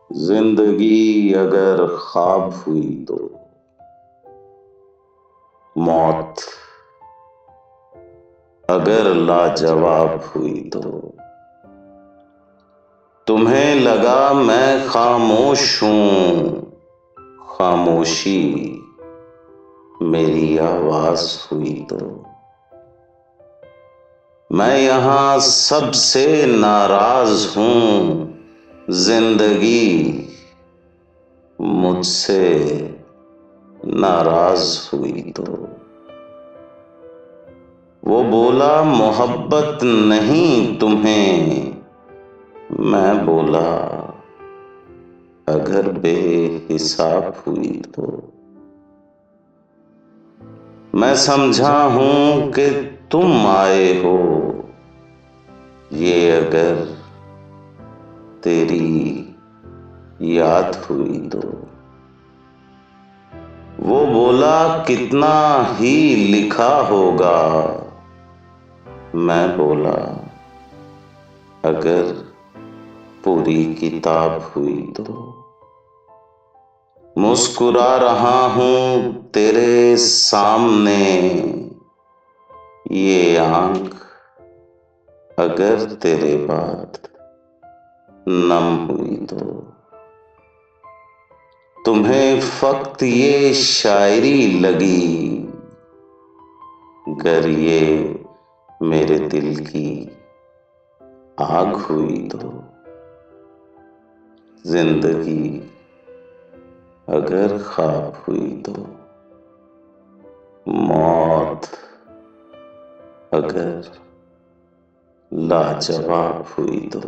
जिंदगी अगर ख्वाब हुई तो मौत अगर लाजवाब हुई तो तुम्हें लगा मैं खामोश हूं, खामोशी मेरी आवाज हुई तो मैं यहां सबसे नाराज हूं, जिंदगी मुझसे नाराज हुई तो वो बोला मोहब्बत नहीं तुम्हें, मैं बोला अगर बेहिसाब हुई तो मैं समझा हूं कि तुम आए हो, ये अगर तेरी याद हुई तो वो बोला कितना ही लिखा होगा, मैं बोला अगर पूरी किताब हुई तो मुस्कुरा रहा हूं तेरे सामने, ये आंख अगर तेरे बाद नम हुई तो तुम्हें फक्त ये शायरी लगी, गर ये मेरे दिल की आग हुई तो जिंदगी अगर ख्वाब हुई तो मौत अगर लाजवाब हुई तो